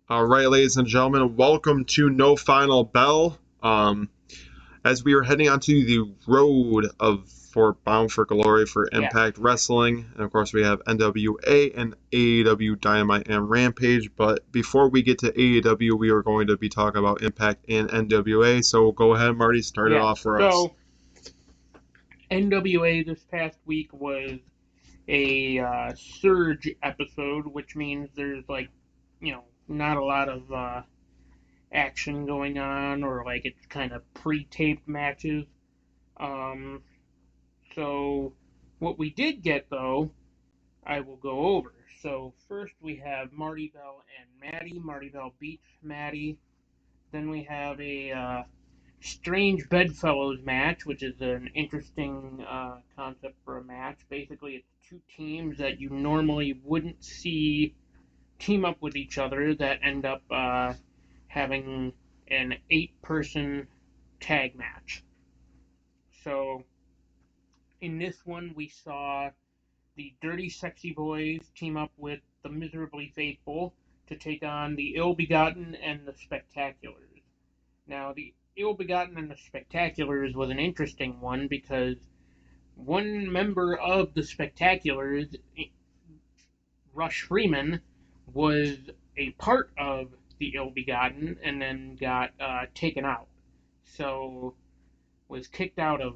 All right, ladies and gentlemen, welcome to No Final Bell. As we are heading onto the road for Bound for Glory for Yeah. Impact Wrestling, and of course we have NWA and AEW Dynamite and Rampage. But before we get to AEW, we are going to be talking about Impact and NWA. So go ahead, Marty, start it Yeah. off for us. So NWA this past week was a surge episode, which means there's not a lot of action going on, or like it's kind of pre-taped matches. Um, so what we did get though, I will go over. So first we have Marty Bell and Maddie. Marty Bell beats Maddie. Then we have a strange bedfellows match, which is an interesting concept for a match. Basically, it's two teams that you normally wouldn't see team up with each other that end up having an 8-person tag match. So, in this one, we saw the Dirty Sexy Boys team up with the Miserably Faithful to take on the Ill Begotten and the Spectaculars. Now, the Ill Begotten and the Spectaculars was an interesting one because one member of the Spectaculars, Rush Freeman, was a part of the Ill Begotten and then got taken out. So, was kicked out of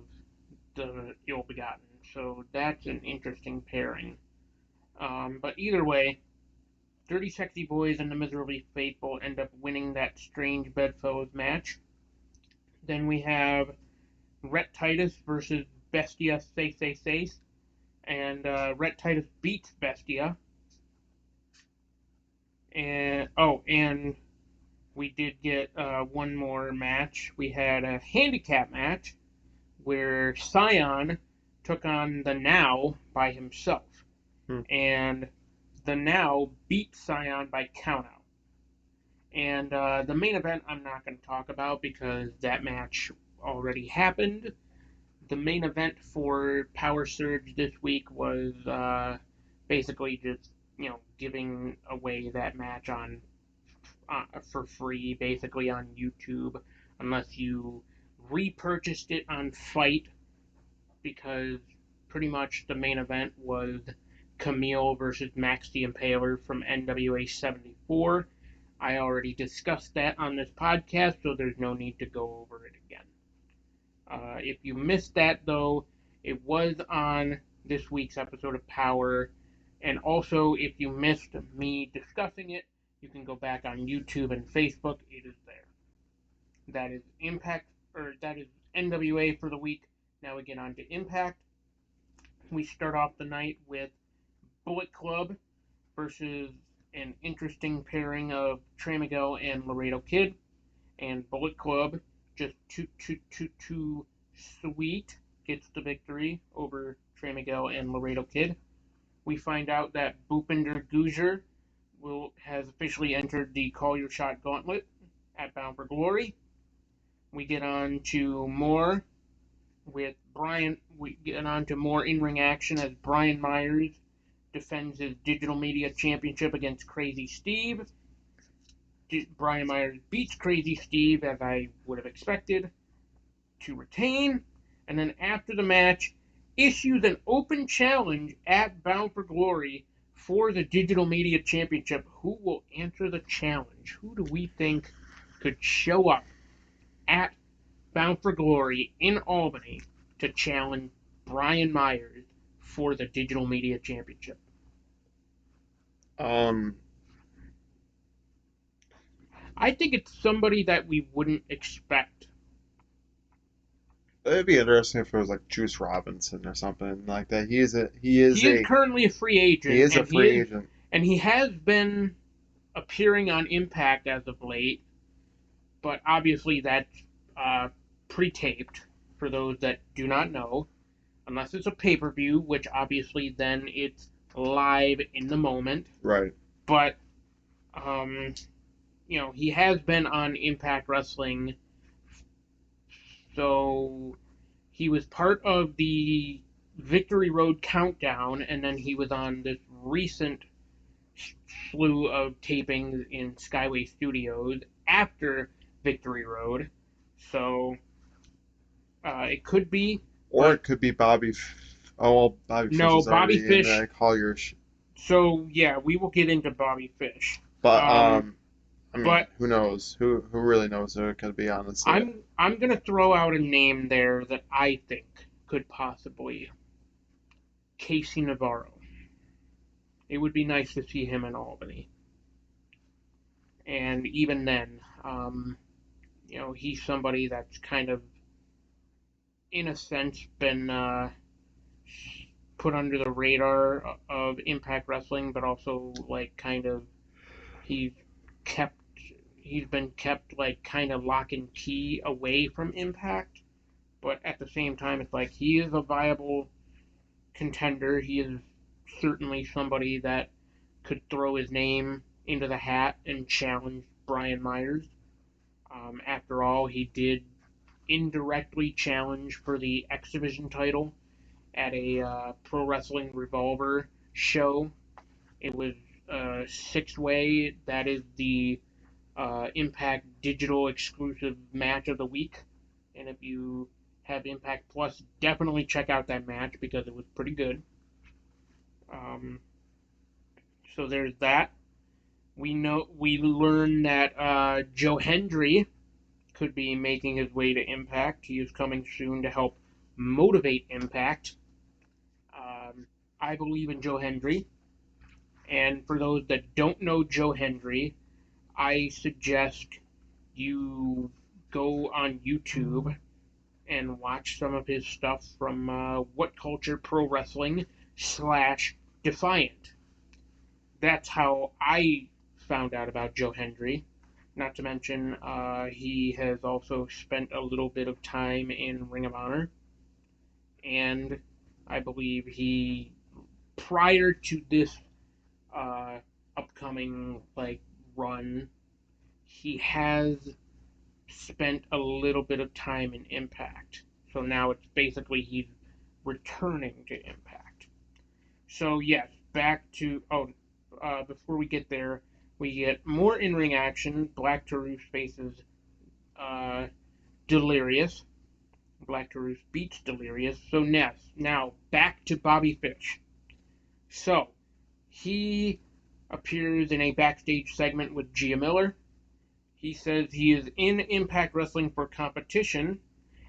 the Ill Begotten. So, that's an interesting pairing. But either way, Dirty Sexy Boys and the Miserably Faithful end up winning that strange bedfellows match. Then we have Rhett Titus versus Bestia Say, and Rhett Titus beats Bestia. And we did get one more match. We had a handicap match where Scion took on the Now by himself, and the Now beat Scion by countout. And the main event I'm not going to talk about because that match already happened. The main event for Power Surge this week was basically just giving away that match on for free, basically on YouTube, unless you repurchased it on Fight, because pretty much the main event was Camille versus Max the Impaler from NWA 74. I already discussed that on this podcast, so there's no need to go over it again. If you missed that, though, it was on this week's episode of Power. And also, if you missed me discussing it, you can go back on YouTube and Facebook. It is there. That is that is NWA for the week. Now we get on to Impact. We start off the night with Bullet Club versus an interesting pairing of Trey Miguel and Laredo Kid. And Bullet Club, just too sweet, gets the victory over Trey Miguel and Laredo Kid. We find out that Bhupinder Gujjar has officially entered the Call Your Shot Gauntlet at Bound for Glory. We get on to more with Brian. We get on to more in-ring action as Brian Myers defends his Digital Media Championship against Crazy Steve. Brian Myers beats Crazy Steve, as I would have expected, to retain. And then after the match, issues an open challenge at Bound for Glory for the Digital Media Championship. Who will answer the challenge? Who do we think could show up at Bound for Glory in Albany to challenge Brian Myers for the Digital Media Championship? I think it's somebody that we wouldn't expect. It'd be interesting if it was like Juice Robinson or something like that. He is currently a free agent. He is a free agent, and he has been appearing on Impact as of late. But obviously that's pre-taped for those that do not know, unless it's a pay-per-view, which obviously then it's live in the moment. Right. But he has been on Impact Wrestling, so he was part of the Victory Road Countdown, and then he was on this recent slew of tapings in Skyway Studios after Victory Road. So it could be, Or but it could be Bobby. Oh, well, Bobby Fish no, is Bobby already in Fish. Collier. So yeah, we will get into Bobby Fish. But Um, I mean, but who knows? Who really knows who it could be? Honestly, I'm gonna throw out a name there that I think could possibly Casey Navarro. It would be nice to see him in Albany, and even then, he's somebody that's kind of, in a sense, been put under the radar of Impact Wrestling, but also like kind of he's kept he's been kept like kind of lock and key away from Impact. But at the same time, it's like he is a viable contender. He is certainly somebody that could throw his name into the hat and challenge Brian Myers. After all, he did indirectly challenge for the X Division title at a Pro Wrestling Revolver show. It was a six-way. That is the Impact Digital exclusive match of the week. And if you have Impact Plus, definitely check out that match because it was pretty good. Um, so there's that. We learned that Joe Hendry could be making his way to Impact. He is coming soon to help motivate Impact. Um, I believe in Joe Hendry. And for those that don't know Joe Hendry, I suggest you go on YouTube and watch some of his stuff from What Culture Pro Wrestling / Defiant. That's how I found out about Joe Hendry. Not to mention, he has also spent a little bit of time in Ring of Honor, and I believe he, prior to this uh, upcoming like run, he has spent a little bit of time in Impact. So now it's basically he's returning to Impact. So yes, back to before we get there, we get more in-ring action. Black Taurus faces uh, Delirious. Black Taurus beats Delirious. So now back to Bobby Fish. So he appears in a backstage segment with Gia Miller. He says he is in Impact Wrestling for competition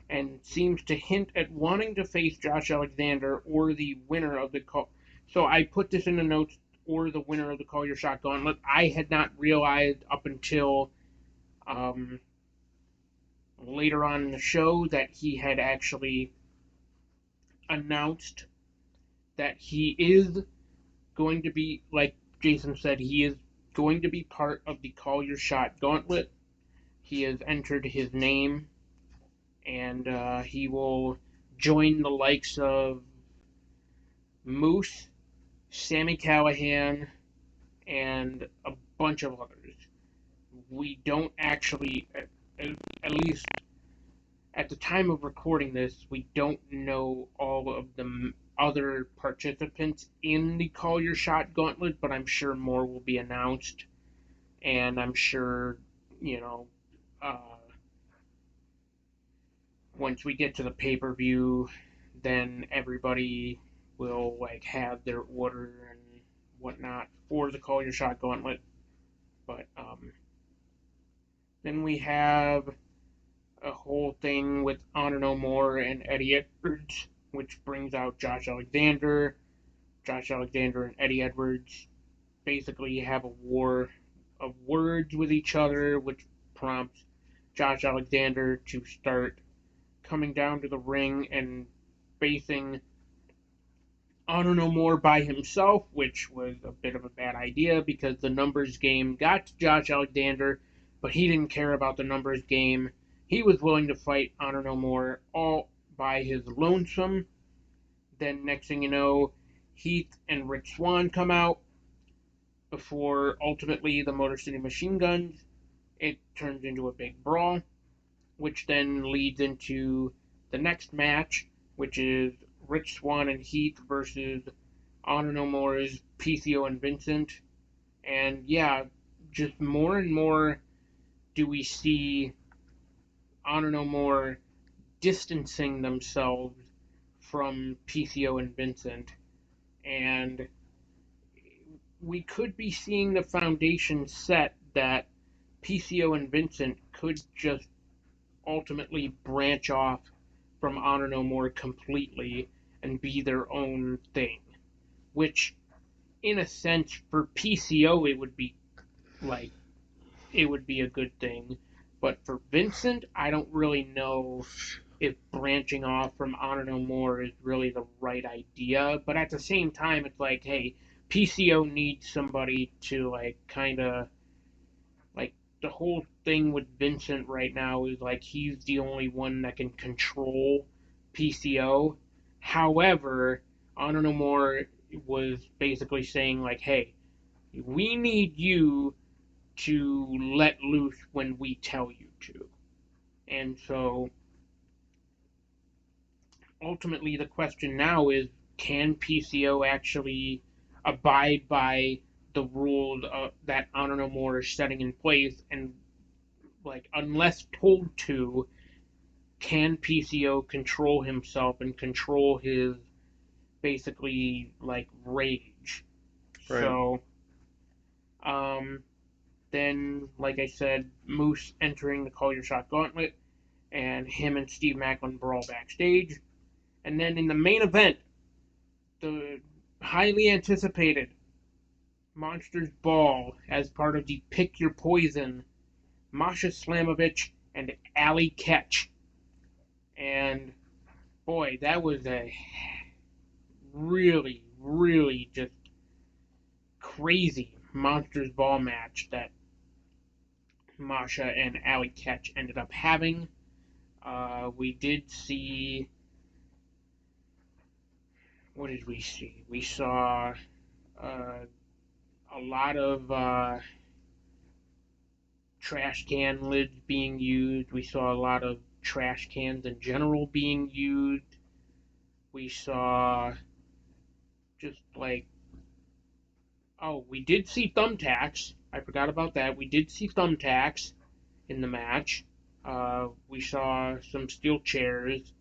and seems to hint at wanting to face Josh Alexander or the winner of the call. So I put this in the notes, or the winner of the Call Your Shot Gauntlet. I had not realized up until um, later on in the show that he had actually announced that he is going to be, like Jason said, he is going to be part of the Call Your Shot Gauntlet. He has entered his name, and he will join the likes of Moose, Sammy Callahan, and a bunch of others. We don't actually, at least at the time of recording this, we don't know all of the other participants in the Call Your Shot Gauntlet, but I'm sure more will be announced, and I'm sure, you know, uh, once we get to the pay-per-view, then everybody will like have their order and whatnot for the Call Your Shot Gauntlet. But then we have a whole thing with Honor No More and Eddie Edwards, which brings out Josh Alexander. Josh Alexander and Eddie Edwards basically have a war of words with each other, which prompts Josh Alexander to start coming down to the ring and facing Honor No More by himself, which was a bit of a bad idea because the numbers game got to Josh Alexander, but he didn't care about the numbers game. He was willing to fight Honor No More all by his lonesome. Then next thing you know, Heath and Rich Swann come out before ultimately the Motor City Machine Guns. It turns into a big brawl, which then leads into the next match, which is Rich Swann and Heath versus Honor No More's PCO and Vincent. And yeah, just more and more do we see Honor No More distancing themselves from PCO and Vincent, and we could be seeing the foundation set that PCO and Vincent could just ultimately branch off from Honor No More completely and be their own thing. Which, in a sense, for PCO, like it would be a good thing. But for Vincent, I don't really know if branching off from Honor No More is really the right idea. But at the same time, it's like, hey, PCO needs somebody to like kind of like the whole thing with Vincent right now is like he's the only one that can control PCO. However, Honor No More was basically saying like, hey, we need you to let loose when we tell you to. And so ultimately the question now is, can PCO actually abide by the rules that Honor No More is setting in place? And like, unless told to, can PCO control himself and control his basically like rage? Right. So, um, then like I said, Moose entering the Call Your Shot Gauntlet, and him and Steve Macklin brawl backstage. And then in the main event, the highly anticipated Monsters Ball as part of the Pick Your Poison, Masha Slamovich and Allie Ketch. And boy, that was a really, really just crazy Monsters Ball match that Masha and Allie Ketch ended up having. We did see. What did we see? We saw uh, a lot of trash can lids being used. We saw a lot of trash cans in general being used. We saw just like, oh, we did see thumbtacks. I forgot about that. We did see thumbtacks in the match. We saw some steel chairs.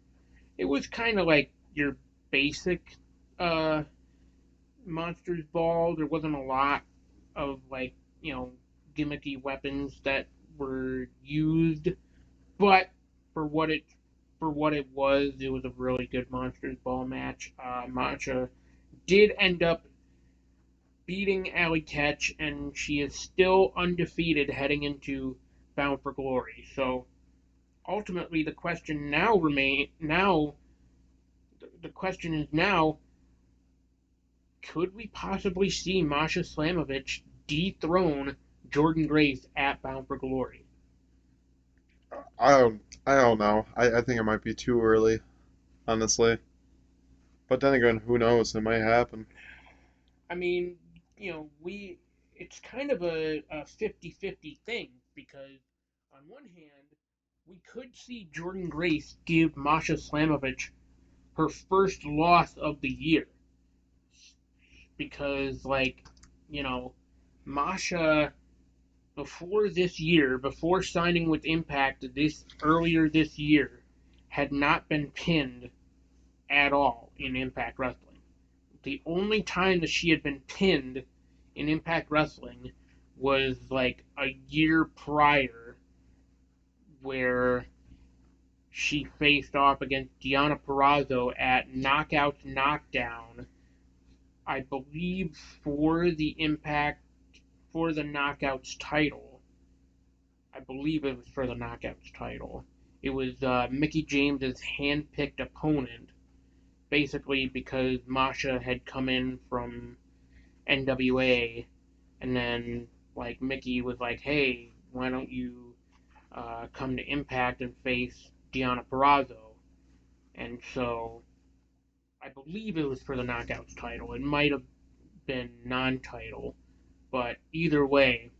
It was kind of like your basic uh, Monsters Ball. There wasn't a lot of like, gimmicky weapons that were used, but for what it it was a really good Monsters Ball match. Masha did end up beating Allie Ketch, and she is still undefeated heading into Bound for Glory. So ultimately, the question is now, could we possibly see Masha Slamovich dethrone Jordan Grace at Bound for Glory? I don't know. I think it might be too early, honestly. But then again, who knows? It might happen. I mean, we it's kind of a 50-50 thing because on one hand, we could see Jordan Grace give Masha Slamovich her first loss of the year because you know, Masha before signing with Impact this earlier this year, had not been pinned at all in Impact Wrestling. The only time that she had been pinned in Impact Wrestling was like a year prior, where she faced off against Deonna Purrazzo at Knockouts Knockdown, I believe for the Knockouts title. I believe it was for the Knockouts title. It was Mickie James's hand-picked opponent, basically because Masha had come in from NWA, and then like Mickie was like, "Hey, why don't you come to Impact and face Deonna Purrazzo?" And so I believe it was for the Knockouts title. It might have been non-title, but either way,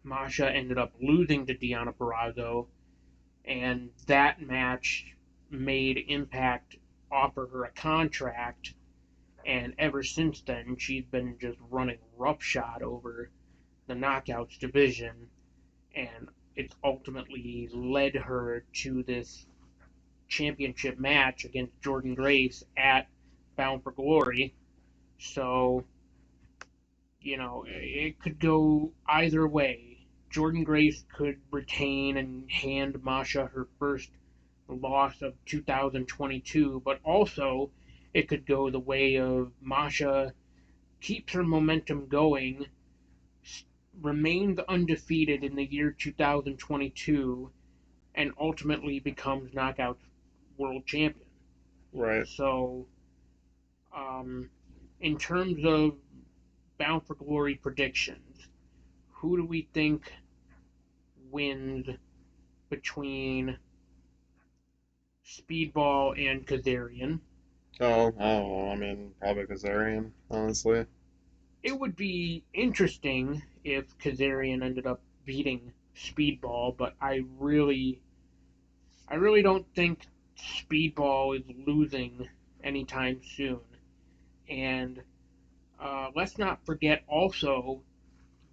Masha ended up losing to Deonna Purrazzo, and that match made Impact offer her a contract And ever since then, she's been just running roughshod over the Knockouts division, and it's ultimately led her to this championship match against Jordynne Grace at Bound for Glory. So, it could go either way. Jordynne Grace could retain and hand Masha her first loss of 2022, but also it could go the way of Masha keeps her momentum going, remains undefeated in the year 2022, and ultimately becomes Knockout World Champion. Right. So, in terms of Bound for Glory predictions, who do we think wins between Speedball and Kazarian? Oh, I don't know. I mean, probably Kazarian, honestly. It would be interesting if Kazarian ended up beating Speedball, but I really don't think Speedball is losing anytime soon. And let's not forget also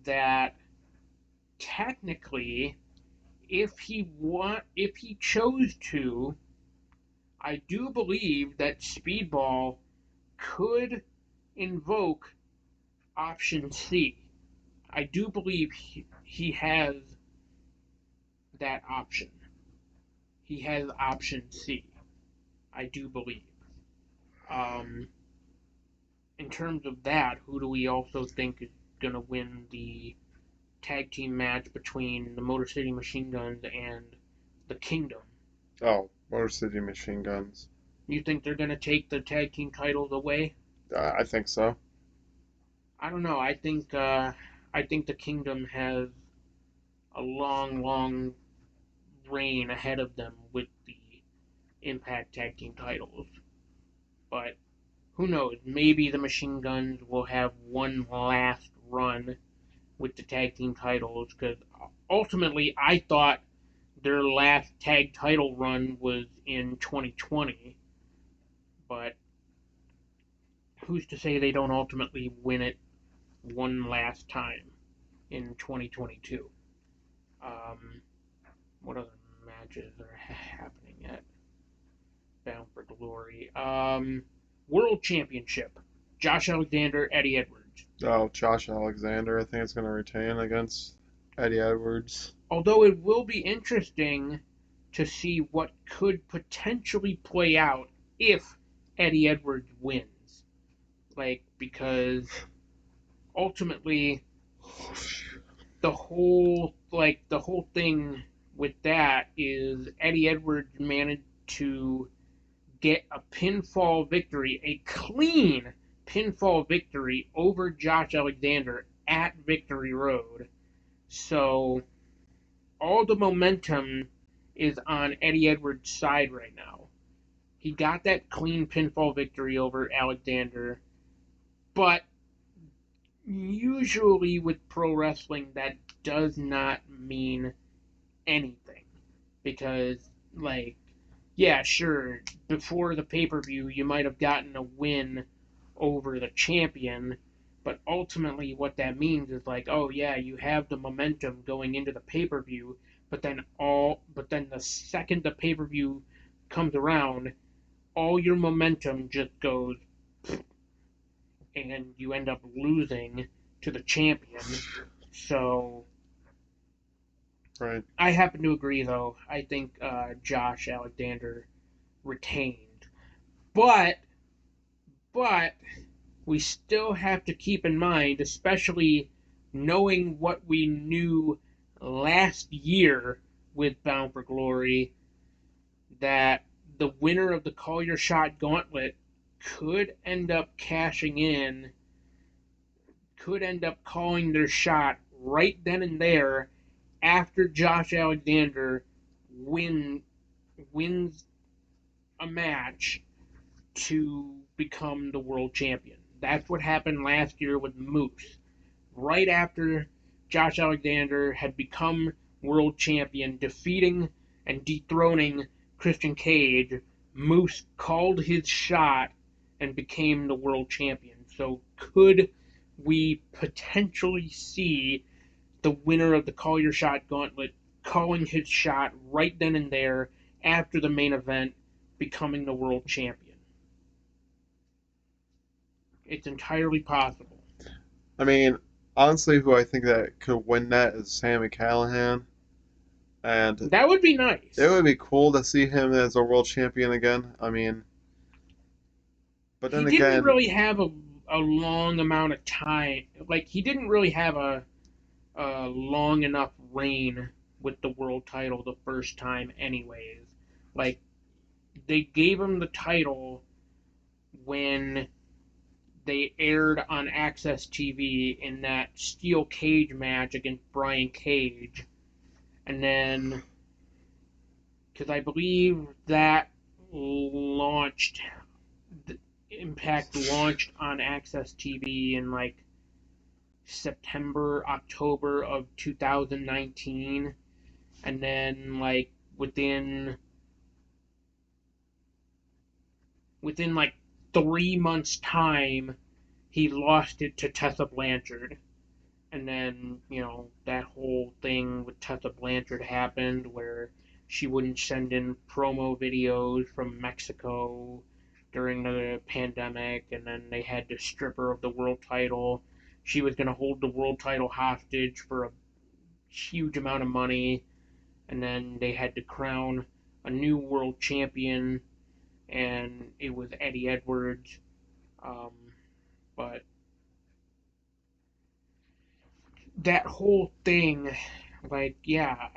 that technically, if he chose to, I do believe that Speedball could invoke option C. I do believe he has that option. He has option C. I do believe. Um, in terms of that, who do we also think is going to win the tag team match between the Motor City Machine Guns and the Kingdom? Oh, Motor City Machine Guns. You think they're going to take the tag team titles away? I think so. I don't know. I think the Kingdom has a long, long reign ahead of them with the Impact tag team titles. But who knows? Maybe the Machine Guns will have one last run with the tag team titles, because ultimately I thought their last tag title run was in 2020, but who's to say they don't ultimately win it one last time in 2022? Um, what other matches are happening at Bound for Glory? World Championship. Josh Alexander, Eddie Edwards. Oh, Josh Alexander, I think it's going to retain against Eddie Edwards. Although it will be interesting to see what could potentially play out if Eddie Edwards wins. Because ultimately the whole thing with that is Eddie Edwards managed to get a pinfall victory, a clean pinfall victory over Josh Alexander at Victory Road. So all the momentum is on Eddie Edwards' side right now. He got that clean pinfall victory over Alexander, but usually with pro wrestling, that does not mean anything. Because, yeah, sure, before the pay per view, you might have gotten a win over the champion, but ultimately, what that means is oh yeah, you have the momentum going into the pay per view, but then the second the pay per view comes around, all your momentum just goes, and you end up losing to the champion. So Right. I happen to agree, though. I think Josh Alexander retained, but but we still have to keep in mind, especially knowing what we knew last year with Bound for Glory, that the winner of the Call Your Shot Gauntlet could end up cashing in, could end up calling their shot right then and there after Josh Alexander wins a match to become the world champion. That's what happened last year with Moose. Right after Josh Alexander had become world champion, defeating and dethroning Christian Cage, Moose called his shot and became the world champion. So could we potentially see the winner of the Call Your Shot Gauntlet calling his shot right then and there after the main event, becoming the world champion? It's entirely possible. I mean, honestly, who I think that could win that is Sami Callihan, and That would be nice. it would be cool to see him as a world champion again. I mean, but He then didn't again, really have a long amount of time. Like, he didn't really have a long enough reign with the world title the first time, anyways. Like, they gave him the title when they aired on Access TV in that steel cage match against Brian Cage. And then, because I believe that launched, Impact launched on Access TV in like September, October of 2019. And then, like, within like 3 months' time, he lost it to Tessa Blanchard. And then, that whole thing with Tessa Blanchard happened where she wouldn't send in promo videos from Mexico during the pandemic, and then they had to strip her of the world title. She was going to hold the world title hostage for a huge amount of money, and then they had to crown a new world champion, and it was Eddie Edwards. Um, but that whole thing, like, yeah,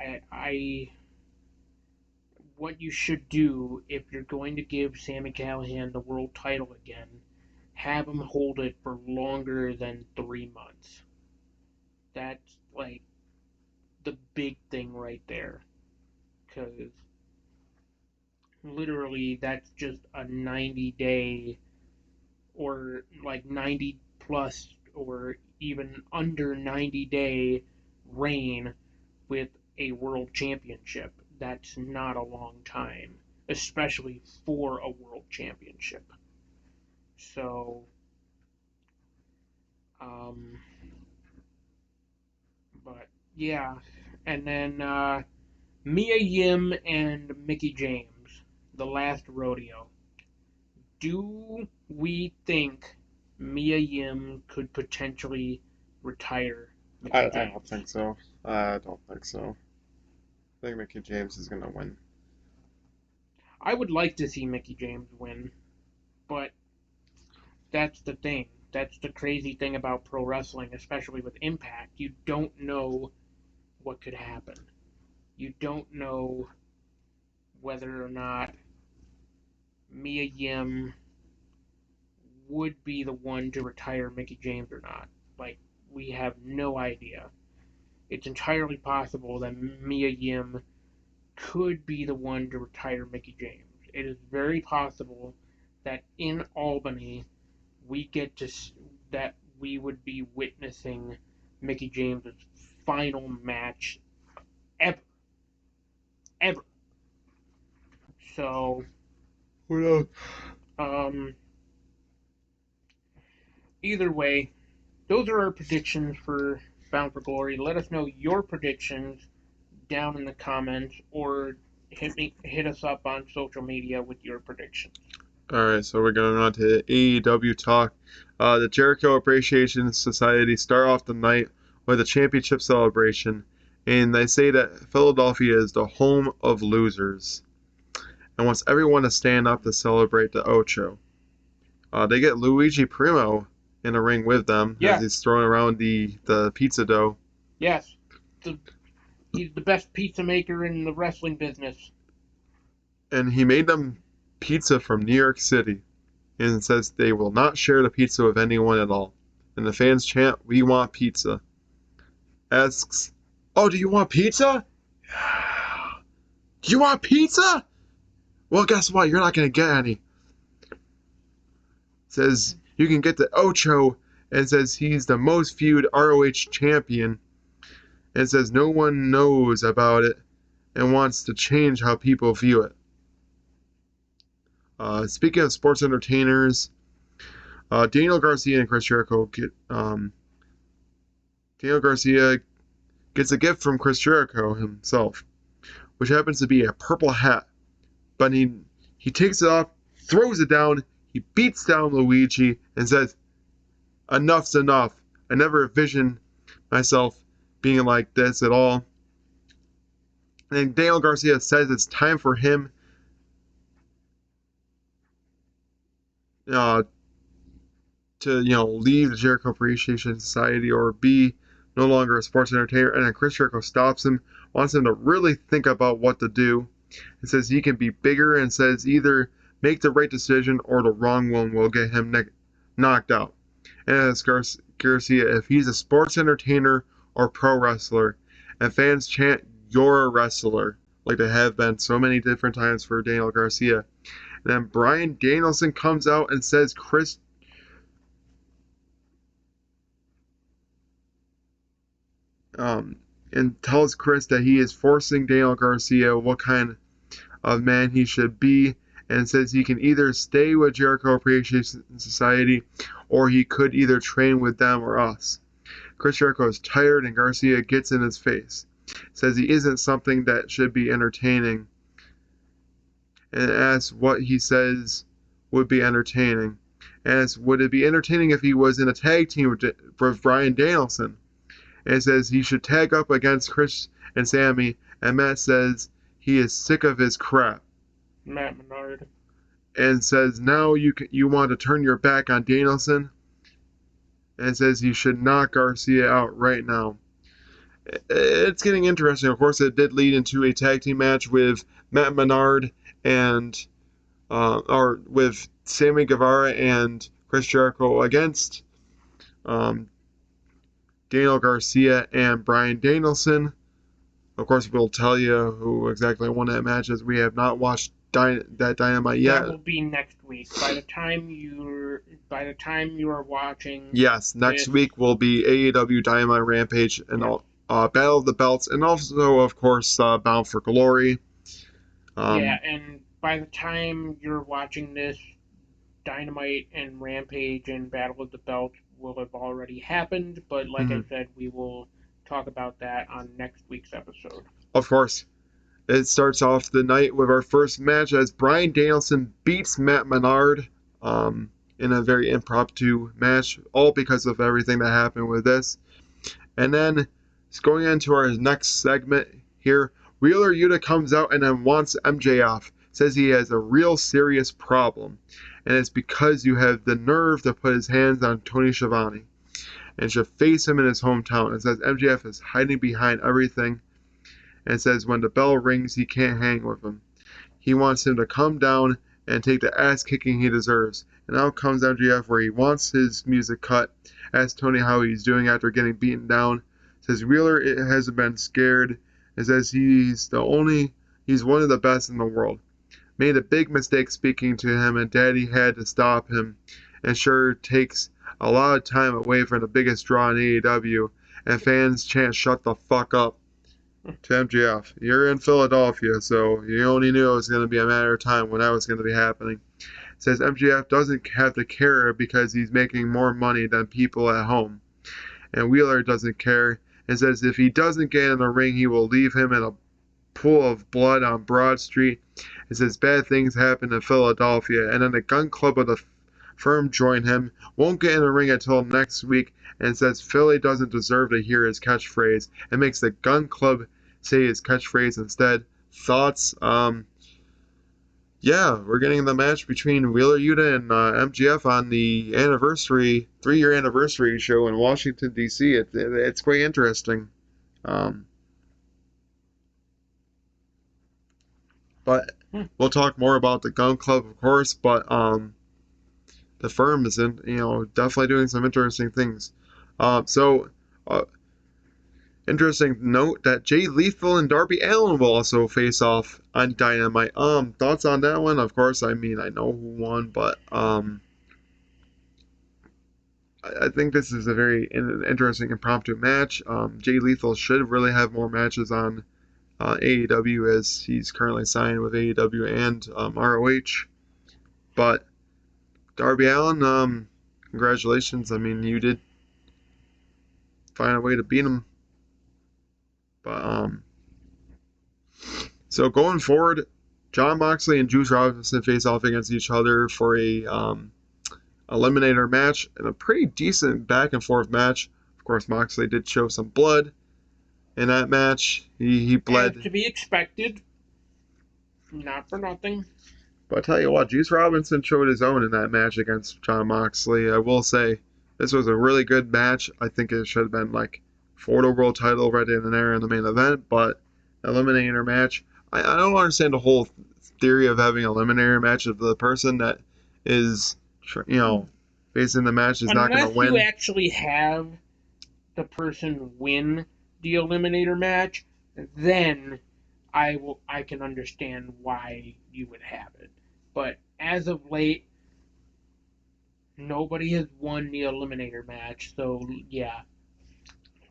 what you should do if you're going to give Sami Callihan the world title again, have him hold it for longer than 3 months. That's like the big thing right there, because literally that's just a 90-day or like 90 plus or even under 90-day reign with a world championship. That's not a long time, especially for a world championship. So, um, but yeah. And then Mia Yim and Mickey James, the last rodeo. Do we think Mia Yim could potentially retire Mickey I don't James? think so. I don't think so. I think Mickey James is gonna win. I would like to see Mickey James win, but that's the thing. That's the crazy thing about pro wrestling, especially with Impact. You don't know what could happen. You don't know whether or not Mia Yim would be the one to retire Mickey James or not. Like, we have no idea. It's entirely possible that Mia Yim could be the one to retire Mickey James. It is very possible that in Albany we get to that we would be witnessing Mickey James' final match ever, ever. So, Who knows? um, either way, those are our predictions for Bound for Glory. Let us know your predictions down in the comments, or hit us up on social media with your predictions. Alright, so we're going on to AEW talk. The Jericho Appreciation Society start off the night with a championship celebration, and they say that Philadelphia is the home of losers and wants everyone to stand up to celebrate the Ocho. They get Luigi Primo in the ring with them as Yeah. he's throwing around the pizza dough. Yes. He's the best pizza maker in the wrestling business. And he made them pizza from New York City and says they will not share the pizza with anyone at all. And the fans chant, "We want pizza." Asks, "Oh, do you want pizza? Do you want pizza? Well, guess what? You're not going to get any." Says you can get the Ocho, and says he's the most viewed ROH champion, and says no one knows about it and wants to change how people view it. Speaking of sports entertainers, Daniel Garcia and Chris Jericho get Daniel Garcia gets a gift from Chris Jericho himself, which happens to be a purple hat. But he takes it off, throws it down, he beats down Luigi, and says, "Enough's enough. I never envisioned myself being like this at all." And Daniel Garcia says it's time for him to leave the Jericho Appreciation Society or be no longer a sports entertainer. And then Chris Jericho stops him, wants him to really think about what to do, and says he can be bigger, and says either make the right decision or the wrong one will get him knocked out. And asks Garcia if he's a sports entertainer or pro wrestler, and fans chant, "You're a wrestler," like they have been so many different times for Daniel Garcia. And then Bryan Danielson comes out and says and tells Chris that he is forcing Daniel Garcia what kind of man he should be, and says he can either stay with Jericho Appreciation Society or he could either train with them or us. Chris Jericho is tired, and Garcia gets in his face, says he isn't something that should be entertaining, and asks what he says would be entertaining. And asks, would it be entertaining if he was in a tag team with Bryan Danielson? And says he should tag up against Chris and Sammy, and Matt says he is sick of his crap. Matt Menard. And says now you want to turn your back on Danielson, and says he should knock Garcia out right now. It's getting interesting. Of course, it did lead into a tag team match with Matt Menard and or with Sammy Guevara and Chris Jericho against Daniel Garcia and Bryan Danielson. Of course, we'll tell you who exactly won that match, as we have not watched that Dynamite yet. That will be next week. By the time you are watching, yes, next week will be AEW Dynamite Rampage and Battle of the Belts, and also, of course, Bound for Glory. And by the time you're watching this, Dynamite and Rampage and Battle of the Belts will have already happened, but like I said, we will talk about that on next week's episode. Of course. It starts off the night with our first match as Bryan Danielson beats Matt Menard in a very impromptu match, all because of everything that happened with this. And then, going into our next segment here, Wheeler Yuta comes out and then wants MJF. Says he has a real serious problem, and it's because you have the nerve to put his hands on Tony Schiavone and should face him in his hometown. And says MJF is hiding behind everything, and says when the bell rings he can't hang with him. He wants him to come down and take the ass kicking he deserves. And out comes MJF, where he wants his music cut, asks Tony how he's doing after getting beaten down, says Wheeler hasn't been scared, and says he's one of the best in the world. Made a big mistake speaking to him, and Daddy had to stop him, and sure takes a lot of time away from the biggest draw in AEW, and fans chant "shut the fuck up" to MJF. You're in Philadelphia, so you only knew it was going to be a matter of time when that was going to be happening. Says MJF doesn't have to care because he's making more money than people at home, and Wheeler doesn't care, and says if he doesn't get in the ring, he will leave him in a pool of blood on Broad Street. It says bad things happen in Philadelphia, and then the Gun Club of the firm join him, won't get in the ring until next week, and says Philly doesn't deserve to hear his catchphrase, and makes the Gun Club say his catchphrase instead. Thoughts? Yeah, we're getting the match between Wheeler Yuta and MJF on the 3-year anniversary show in Washington, D.C. It's quite interesting. But we'll talk more about the Gun Club, of course, but the firm is definitely doing some interesting things. Interesting note that Jay Lethal and Darby Allin will also face off on Dynamite. Thoughts on that one? Of course, I know who won, but I think this is a very interesting impromptu match. Jay Lethal should really have more matches on AEW, as he's currently signed with AEW and ROH. But Darby Allin, congratulations. I mean, you did find a way to beat him. But so going forward, Jon Moxley and Juice Robinson face off against each other for a eliminator match and a pretty decent back and forth match. Of course, Moxley did show some blood in that match. He bled. As to be expected. Not for nothing. But I tell you what, Juice Robinson showed his own in that match against Jon Moxley. I will say, this was a really good match. I think it should have been like for the world title right in there in the main event, but eliminator match. I don't understand the whole theory of having eliminator match of the person that is, facing the match is not going to win. Unless you actually have the person win the eliminator match, then I can understand why you would have it. But as of late, nobody has won the eliminator match. So yeah,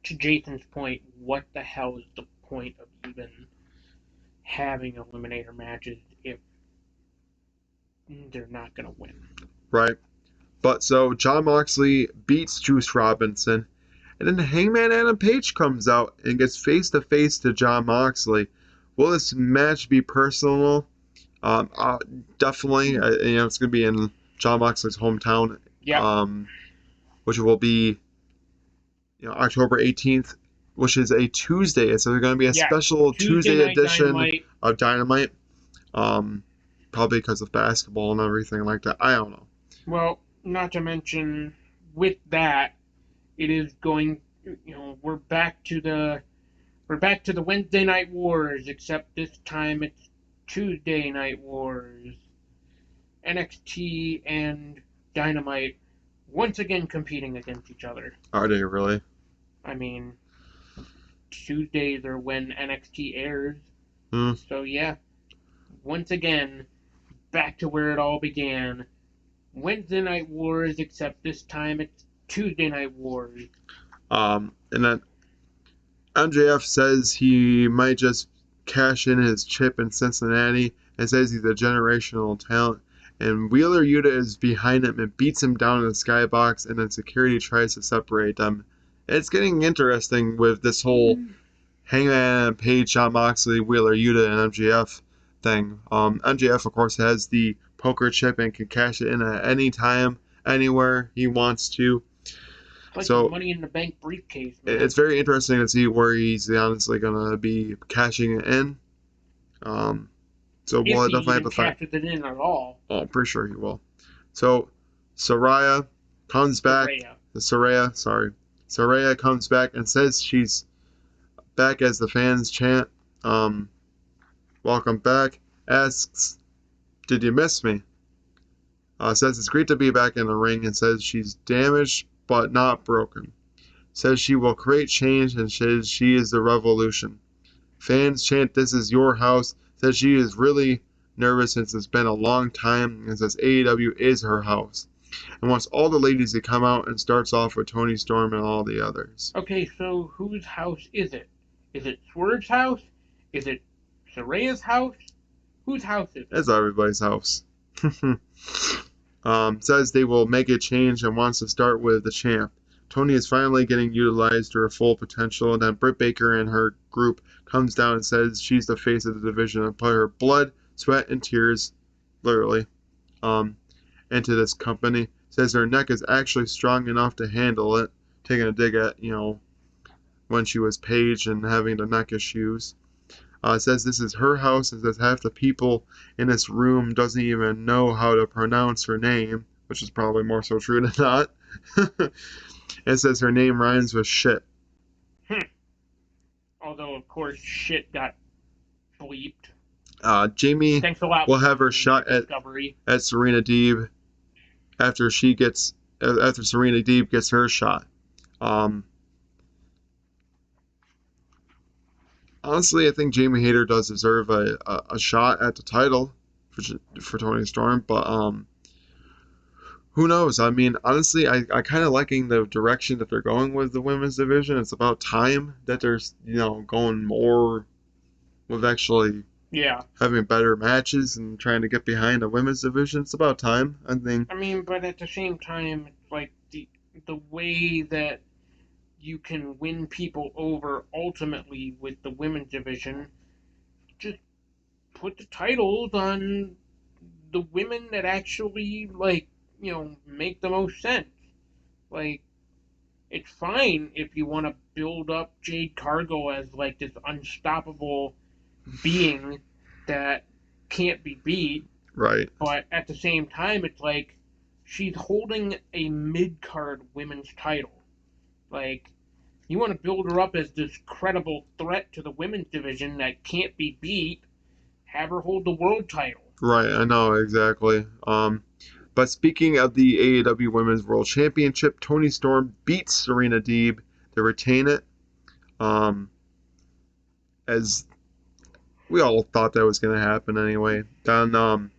to Jason's point, what the hell is the point of even having eliminator matches if they're not gonna win? Right. But so Jon Moxley beats Juice Robinson, and then Hangman Adam Page comes out and gets face to face to Jon Moxley. Will this match be personal? Definitely. It's going to be in Jon Moxley's hometown. Yeah. Which will be, October 18th, which is a Tuesday. So there's going to be a special Tuesday edition Dynamite. Of Dynamite. Probably because of basketball and everything like that. I don't know. Well, not to mention, with that, it is going. We're back to the Wednesday Night Wars, except this time it's Tuesday Night Wars. NXT and Dynamite once again competing against each other. Are they really? I mean, Tuesdays are when NXT airs. So yeah, once again, back to where it all began. Wednesday Night Wars, except this time it's Tuesday Night Wars. And then MJF says he might just cash in his chip in Cincinnati and says he's a generational talent. And Wheeler Yuta is behind him and beats him down in the skybox, and then security tries to separate them. It's getting interesting with this whole Hangman Page, Jon Moxley, Wheeler Yuta, and MJF thing. MJF, of course, has the poker chip and can cash it in at any time, anywhere he wants to. Like so, Money in the Bank briefcase. Man. It's very interesting to see where he's honestly going to be cashing it in. So we'll definitely have to find. If he cashes it in at all. Oh, I'm pretty sure he will. So Saraya comes back. Saraya comes back and says she's back as the fans chant, welcome back. Asks, did you miss me? Says it's great to be back in the ring and says she's damaged but not broken. Says she will create change and says she is the revolution. Fans chant, this is your house. Says she is really nervous since it's been a long time and says AEW is her house. And wants all the ladies to come out and starts off with Toni Storm and all the others. Okay, so whose house is it? Is it Swerve's house? Is it Saraya's house? Whose house is it? It's everybody's house. Says they will make a change and wants to start with the champ. Toni is finally getting utilized to her full potential, and then Britt Baker and her group comes down and says she's the face of the division and put her blood, sweat, and tears, literally, into this company. Says her neck is actually strong enough to handle it, taking a dig at, when she was Paige and having the neck issues. Says this is her house and says half the people in this room doesn't even know how to pronounce her name, which is probably more so true than not. It says her name rhymes with shit. Although, of course, shit got bleeped. Jamie will have her shot at Serena Deeb after Serena Deeb gets her shot. Honestly, I think Jamie Hayter does deserve a shot at the title for Toni Storm, but who knows? I mean, honestly, I kind of liking the direction that they're going with the women's division. It's about time that they're going more with actually having better matches and trying to get behind the women's division. It's about time, I think. I mean, but at the same time, it's like the way that you can win people over ultimately with the women's division, just put the titles on the women that actually make the most sense. Like, it's fine if you want to build up Jade Cargill as like this unstoppable being that can't be beat, Right. but at the same time, it's like she's holding a mid card women's title. Like, you want to build her up as this credible threat to the women's division that can't be beat, have her hold the world title. Right. I know exactly. But speaking of the AEW Women's World Championship, Toni Storm beats Serena Deeb to retain it. As we all thought that was going to happen anyway. Then,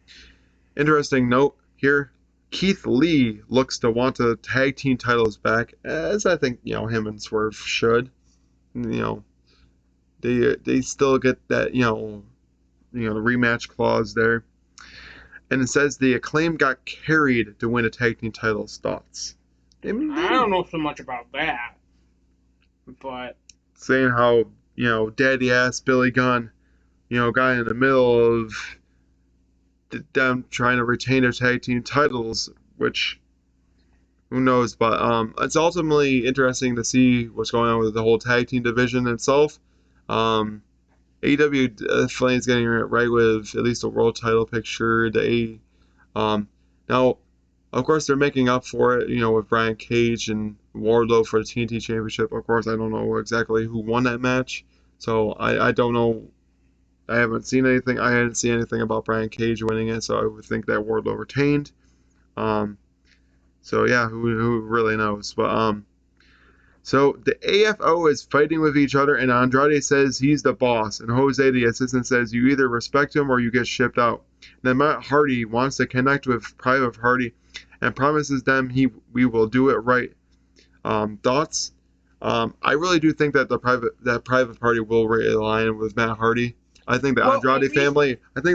interesting note here: Keith Lee looks to want the tag team titles back, as I think him and Swerve should. You know, they still get that the rematch clause there. And it says the Acclaim got carried to win a tag team titles. Thoughts? I don't know so much about that, but saying how daddy ass Billy Gunn, got in the middle of them trying to retain their tag team titles, which who knows, but it's ultimately interesting to see what's going on with the whole tag team division itself. AEW definitely is getting it right with at least a world title picture. Now, of course, they're making up for it, with Brian Cage and Wardlow for the TNT Championship. Of course, I don't know exactly who won that match, so I don't know. I haven't seen anything. I hadn't seen anything about Brian Cage winning it, so I would think that Wardlow retained. So yeah, who really knows? But so the AFO is fighting with each other, and Andrade says he's the boss, and Jose, the assistant, says you either respect him or you get shipped out. And then Matt Hardy wants to connect with Private Party, and promises them we will do it right. Thoughts? I really do think that Private Party will realign with Matt Hardy. I think the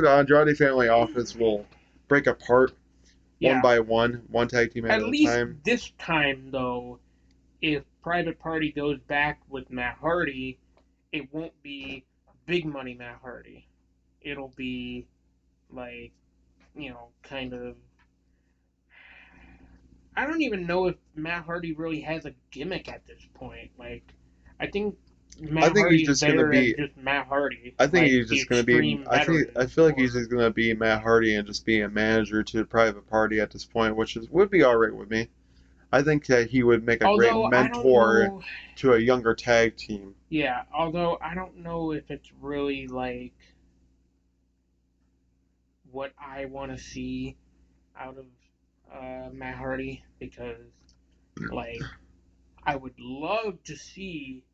Andrade family office will break apart one by one tag team at a least time. This time, though, if Private Party goes back with Matt Hardy, it won't be big money Matt Hardy. It'll be like, kind of. I don't even know if Matt Hardy really has a gimmick at this point. Like, I think Matt Hardy is there as just Matt Hardy. I think he's just going to be. I feel like he's just going to be Matt Hardy and just be a manager to Private Party at this point, which would be alright with me. I think that he would make a great mentor to a younger tag team. Yeah, although I don't know if it's really like what I want to see out of Matt Hardy, because like I would love to see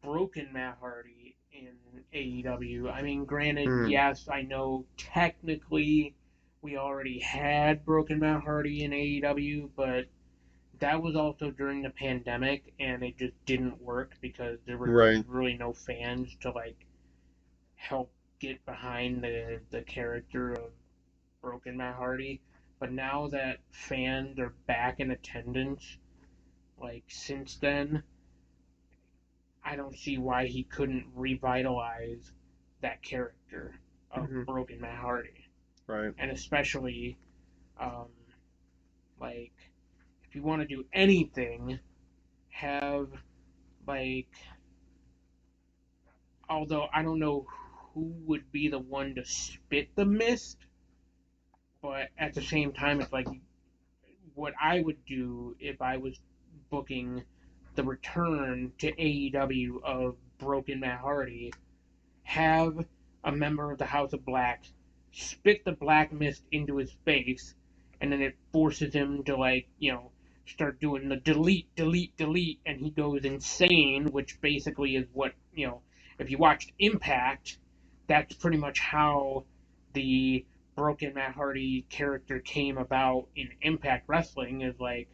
broken Matt Hardy in AEW. I mean, granted, yes, I know technically we already had broken Matt Hardy in AEW, but that was also during the pandemic, and it just didn't work because there were really no fans to like help get behind the character of broken Matt Hardy. But now that fans are back in attendance, like since then, I don't see why he couldn't revitalize that character of broken Matt Hardy. Right. And especially, like, if you want to do anything, have like, although I don't know who would be the one to spit the mist, but at the same time, it's like what I would do if I was booking the return to AEW of broken Matt Hardy, have a member of the House of Black spit the black mist into his face, and then it forces him to start doing the delete, delete, delete, and he goes insane, which basically is what, if you watched Impact, that's pretty much how the broken Matt Hardy character came about in Impact Wrestling, is like,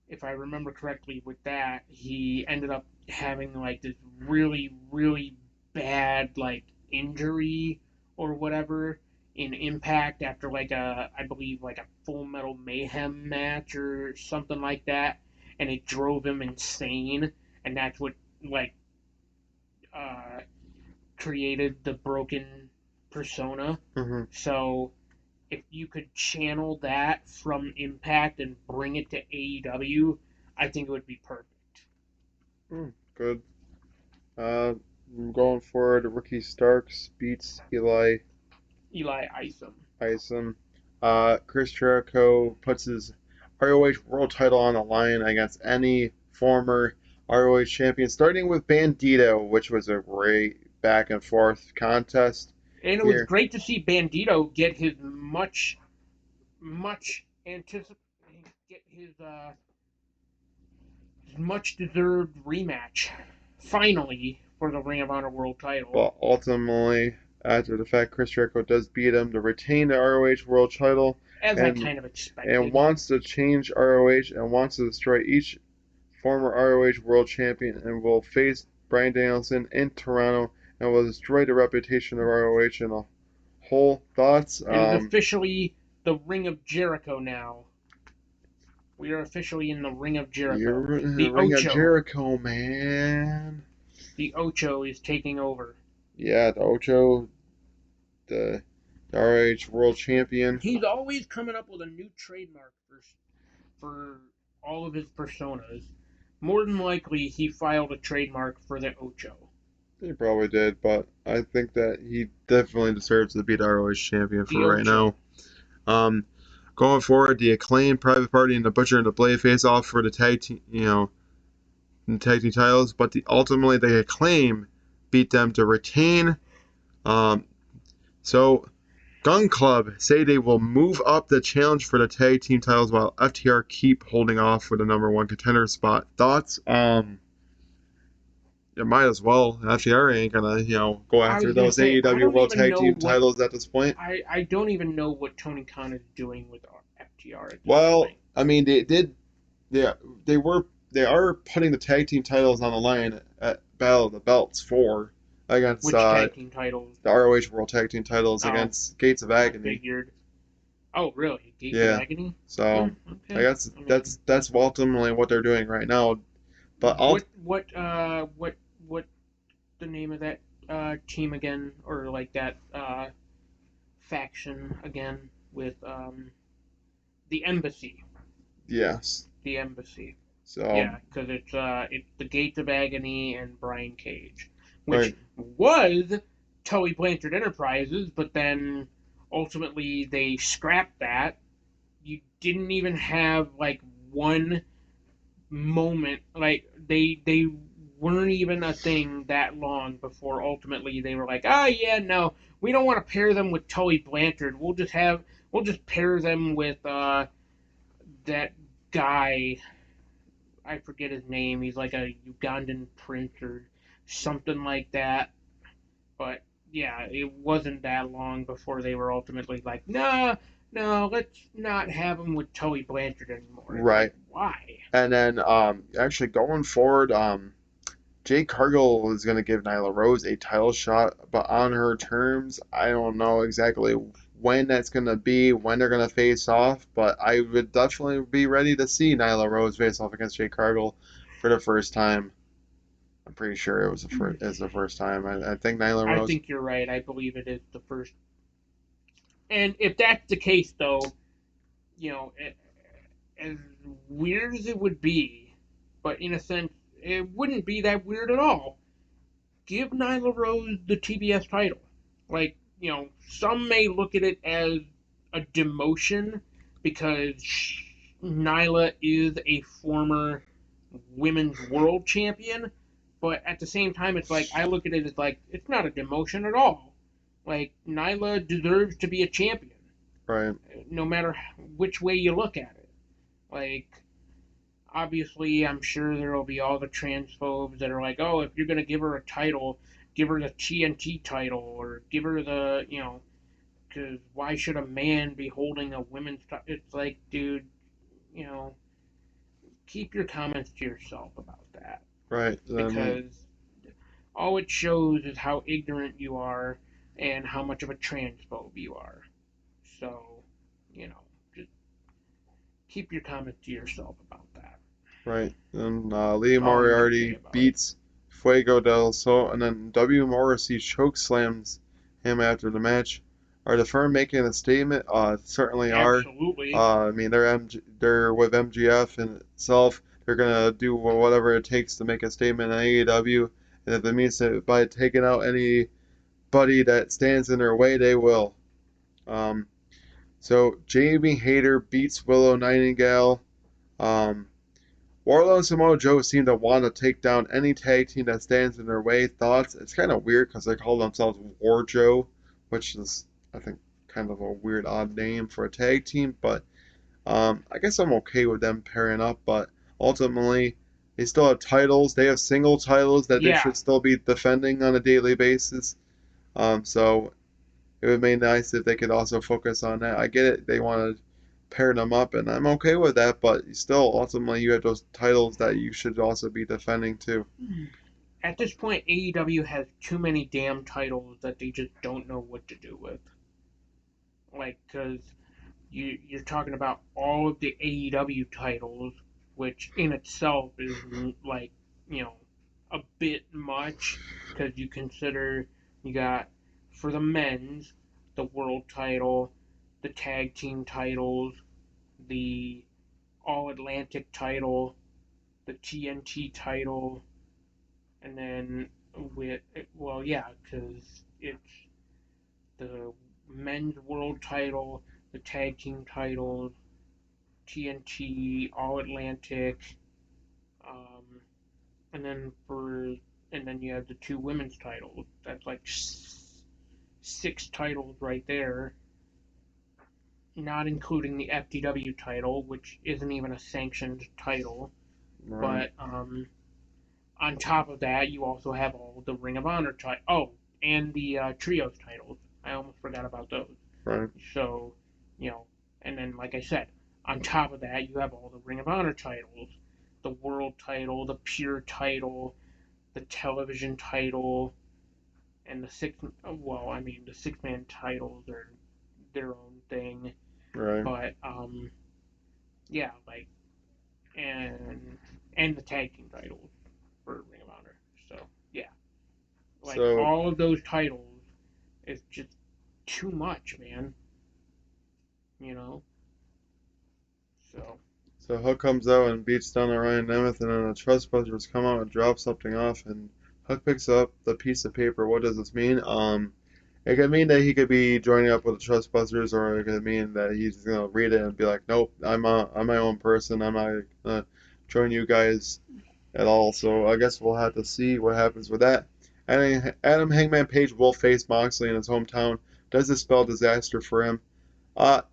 if I remember correctly with that, he ended up having like this really, really bad like injury or whatever in Impact after I believe like a Full Metal Mayhem match or something like that, and it drove him insane, and that's what like uh, created the broken persona. Mm-hmm. So if you could channel that from Impact and bring it to AEW, I think it would be perfect. Good. Going forward, Ricky Starks beats Eli Isom. Isom. Chris Jericho puts his ROH World Title on the line against any former ROH champion, starting with Bandito, which was a great back and forth contest And it was here. great to see Bandito get his much anticipated, get his much deserved rematch finally for the Ring of Honor World Title. But ultimately, after the fact, Chris Jericho does beat him to retain the ROH World Title As I kind of and expected. wants to change ROH and wants to destroy each former ROH World Champion and will face Bryan Danielson in Toronto and will destroy the reputation of ROH and the whole thoughts. It is officially the Ring of Jericho now. We are officially in the Ring of Jericho. You're in the The Ring of Ocho. Jericho, man. The Ocho is taking over. Yeah, the Ocho, the ROH World Champion. He's always coming up with a new trademark for all of his personas. More than likely, he filed a trademark for the Ocho. He probably did, but I think that he definitely deserves to be the ROH champion for The right Ocho. now. Going forward, the Acclaim, Private Party, and the Butcher and the Blade face off for the tag team, tag team titles, but ultimately the Acclaim beat them to retain. So Gun Club say they will move up the challenge for the tag team titles while FTR keep holding off for the number one contender spot. Thoughts? It might as well. FTR ain't gonna, go after those AEW World Tag Team titles at this point. I don't even know what Tony Khan is doing with FTR at this Well, point. I mean, they are putting the tag team titles on the line at Battle of the Belts against Which tag team titles? the ROH World Tag Team titles against Gates of Agony. I figured. Oh, really? Gates Yeah. of Agony? So okay. I guess that's ultimately what they're doing right now. But what the name of that team again, or like that faction again with the Embassy? Yes. The Embassy. So Yeah, because it's the Gates of Agony and Brian Cage, which right. was Tully Blanchard Enterprises, but then ultimately they scrapped that. You didn't even have like one moment, like they weren't even a thing that long before ultimately they were like, oh yeah, no, we don't want to pair them with Tully Blanchard. We'll just pair them with that guy. I forget his name. He's like a Ugandan prince or something like that. But yeah, it wasn't that long before they were ultimately like, no, let's not have him with Tully Blanchard anymore. Right. Like, why? And then actually going forward, Jade Cargill is going to give Nyla Rose a title shot, but on her terms. I don't know exactly when that's going to be, when they're going to face off, but I would definitely be ready to see Nyla Rose face off against Jade Cargill for the first time. I'm pretty sure it was the first time. I think Nyla Rose. I think you're right. I believe it is the first. And if that's the case, though, as weird as it would be, but in a sense, it wouldn't be that weird at all. Give Nyla Rose the TBS title. Like, some may look at it as a demotion because Nyla is a former women's world champion, but at the same time, it's like I look at it as like it's not a demotion at all. Like Nyla deserves to be a champion, Right. no matter which way you look at it. Like obviously, I'm sure there will be all the transphobes that are like, oh, if you're gonna give her a title, give her the TNT title or give her the because why should a man be holding a women's title? It's like, dude, you know, keep your comments to yourself about that Right. because all it shows is how ignorant you are and how much of a transphobe you are. So, you know, just keep your comments to yourself about that. Right. And Lee That's all I'm gonna say Moriarty about it. beats Fuego del Sol, and then W. Morrissey choke slams him after the match. Are the firm making a statement? Certainly are. Absolutely. I mean, they're with MGF in itself. They're gonna do whatever it takes to make a statement in AEW, and if it means that by taking out anybody that stands in their way, they will. Um, so Jamie Hayter beats Willow Nightingale. Um, Wardlow and Samoa Joe seem to want to take down any tag team that stands in their way. Thoughts? It's kind of weird because they call themselves War Joe, which is, I think, kind of a weird, odd name for a tag team. But I guess I'm okay with them pairing up. But ultimately, they still have titles. They have single titles that they Yeah. should still be defending on a daily basis. So it would be nice if they could also focus on that. I get it. They want to pair them up, and I'm okay with that. But still, ultimately, you have those titles that you should also be defending too. At this point, AEW has too many damn titles that they just don't know what to do with. Like, because you're talking about all of the AEW titles, which in itself is like, you know, a bit much because you consider you got for the men's the world title, the tag team titles, the All Atlantic title, the TNT title, and then with well, yeah, because it's the men's world title, the tag team titles, TNT, All Atlantic, um, and then you have the two women's titles. That's like six titles right there, not including the FTW title, which isn't even a sanctioned title. Right, But on top of that, you also have all the Ring of Honor titles. Oh, and the trios titles. I almost forgot about those. right, So, you know, and then like I said, on top of that, you have all the Ring of Honor titles, the World title, the Pure title, the Television title, and the six. Well, I mean, the six-man titles are their own thing, right. but yeah, like and the tag team titles for Ring of Honor. So yeah, like So, all of those titles is just too much, man. You know. So so Hook comes out and beats down on Ryan Nemeth, and then the Trustbusters come out and drop something off, and Hook picks up the piece of paper. What does this mean? It could mean that he could be joining up with the Trustbusters, or it could mean that he's gonna read it and be like, "Nope, I'm my own person. I'm not gonna join you guys at all." So I guess we'll have to see what happens with that. Adam Hangman Page will face Moxley in his hometown. Does this spell disaster for him?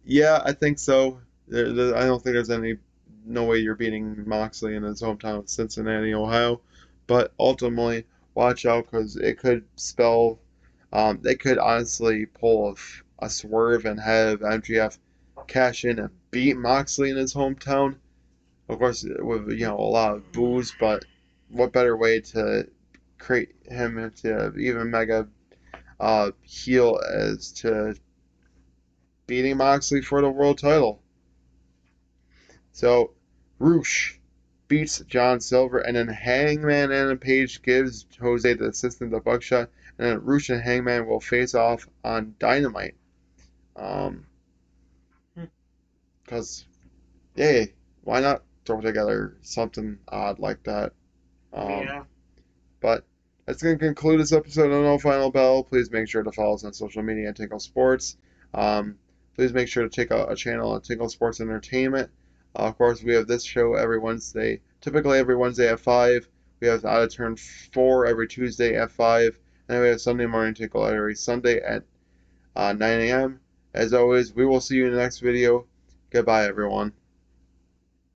Yeah, I think so. I don't think there's no way you're beating Moxley in his hometown of Cincinnati, Ohio. But ultimately, watch out because it could spell. They could honestly pull a swerve and have MGF cash in and beat Moxley in his hometown. Of course, with a lot of booze, but what better way to create him into even mega heel as to beating Moxley for the world title. So Roosh beats John Silver, and then Hangman and Page gives Jose the assistant the buckshot, and then Roosh and Hangman will face off on Dynamite. Um, because yay, why not throw together something odd like that? Um, yeah, but that's going to conclude this episode of No Final Bell. Please make sure to follow us on social media at Tinkle Sports. Um, please make sure to check out our channel at Tinkle Sports Entertainment. Of course, we have this show every Wednesday, typically every Wednesday at 5. We have Out of Turn 4 every Tuesday at 5. And we have Sunday Morning Tinkle every Sunday at 9 a.m. As always, we will see you in the next video. Goodbye, everyone.